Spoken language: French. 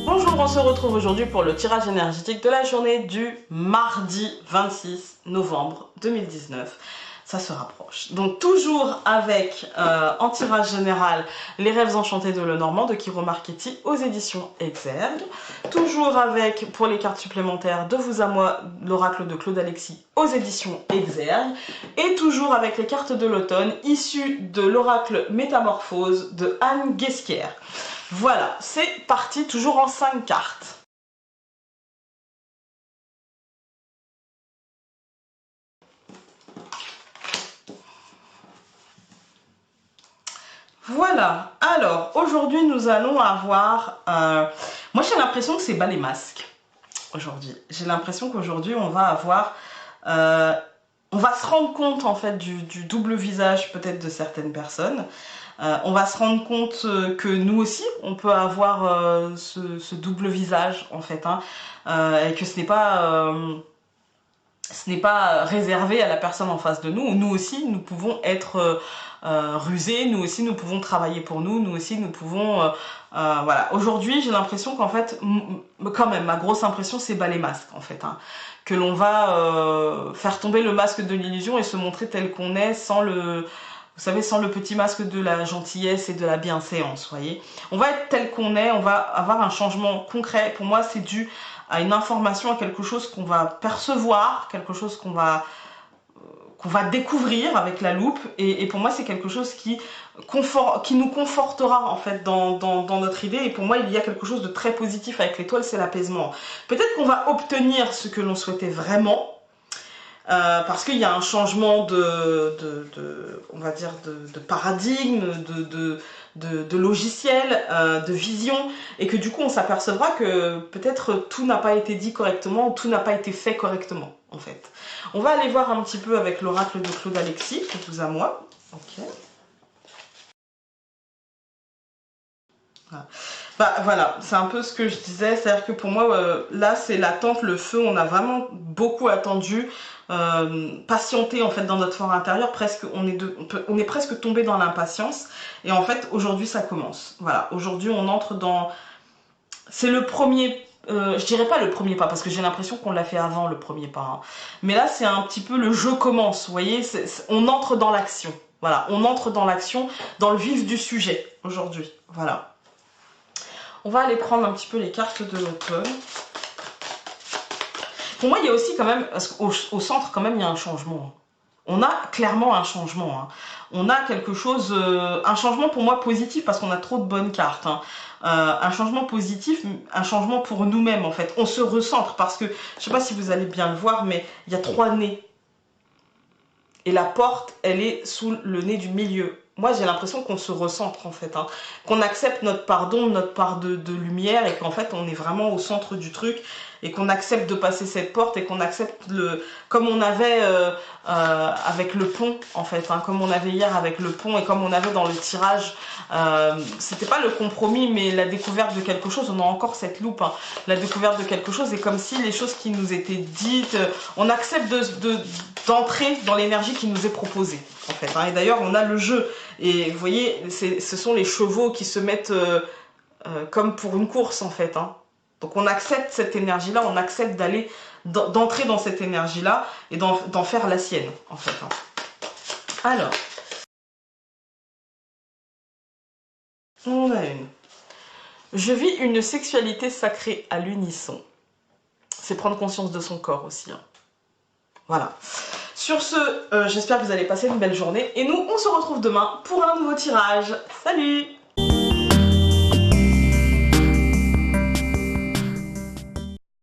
Bonjour, on se retrouve aujourd'hui pour le tirage énergétique de la journée du mardi 26 novembre 2019. Ça se rapproche. Donc toujours avec en tirage général Les Rêves Enchantés de Lenormand de Kiro Marchetti aux éditions Exergue. Toujours avec, pour les cartes supplémentaires, De vous à moi, l'oracle de Claude Alexis aux éditions Exergue. Et toujours avec les cartes de l'automne issues de l'oracle Métamorphose de Anne Guesquière. Voilà, c'est parti, toujours en 5 cartes. Voilà, alors aujourd'hui nous allons avoir... moi j'ai l'impression que c'est bas les masques aujourd'hui. J'ai l'impression qu'aujourd'hui on va avoir... on va se rendre compte en fait du double visage peut-être de certaines personnes. On va se rendre compte que nous aussi on peut avoir ce double visage en fait. Et que ce n'est pas réservé à la personne en face de nous. Nous aussi, nous pouvons être rusés, nous aussi, nous pouvons travailler pour nous, nous aussi, nous pouvons... voilà. Aujourd'hui, j'ai l'impression qu'en fait, quand même, ma grosse impression, c'est bas les masques, en fait. Que l'on va faire tomber le masque de l'illusion et se montrer tel qu'on est sans le... Vous savez, sans le petit masque de la gentillesse et de la bienséance, voyez. On va être tel qu'on est, on va avoir un changement concret. Pour moi, c'est dû à une information, à quelque chose qu'on va percevoir, quelque chose qu'on va découvrir avec la loupe. Et pour moi, c'est quelque chose qui nous confortera en fait dans notre idée. Et pour moi, il y a quelque chose de très positif avec l'étoile, c'est l'apaisement. Peut-être qu'on va obtenir ce que l'on souhaitait vraiment, parce qu'il y a un changement on va dire de paradigme, de logiciel, de vision, et que du coup on s'apercevra que peut-être tout n'a pas été dit correctement, ou tout n'a pas été fait correctement en fait. On va aller voir un petit peu avec l'oracle de Claude Alexis, De vous à moi. Ok. Voilà. Bah voilà, c'est un peu ce que je disais, c'est-à-dire que pour moi, là c'est l'attente, le feu, on a vraiment beaucoup attendu, patienté en fait dans notre fort intérieur, presque on est presque tombé dans l'impatience, et en fait aujourd'hui ça commence. Voilà, aujourd'hui on entre dans... C'est le premier... je dirais pas le premier pas, parce que j'ai l'impression qu'on l'a fait avant le premier pas, mais là c'est un petit peu le jeu commence, vous voyez, on entre dans l'action. Voilà, on entre dans l'action, dans le vif du sujet aujourd'hui, voilà. On va aller prendre un petit peu les cartes de l'automne. Pour moi, il y a aussi quand même, parce qu'au centre, quand même, il y a un changement. On a clairement un changement. On a quelque chose, un changement pour moi positif, parce qu'on a trop de bonnes cartes. Un changement positif, un changement pour nous-mêmes, en fait. On se recentre, parce que, je ne sais pas si vous allez bien le voir, mais il y a 3 nez. Et la porte, elle est sous le nez du milieu. Moi, j'ai l'impression qu'on se recentre, en fait. Qu'on accepte notre part d'ombre, notre part de lumière, et qu'en fait, on est vraiment au centre du truc, et qu'on accepte de passer cette porte, et qu'on accepte comme on avait avec le pont, en fait. Comme on avait hier avec le pont, et comme on avait dans le tirage. C'était pas le compromis, mais la découverte de quelque chose. On a encore cette loupe. La découverte de quelque chose, et comme si les choses qui nous étaient dites, on accepte d'entrer dans l'énergie qui nous est proposée, en fait. Et d'ailleurs, on a le jeu. Et vous voyez, ce sont les chevaux qui se mettent comme pour une course, en fait. Donc on accepte cette énergie-là, on accepte d'entrer dans cette énergie-là et d'en faire la sienne, en fait. Alors, on a une. Je vis une sexualité sacrée à l'unisson. C'est prendre conscience de son corps aussi. Voilà. Sur ce, j'espère que vous allez passer une belle journée. Et nous, on se retrouve demain pour un nouveau tirage. Salut!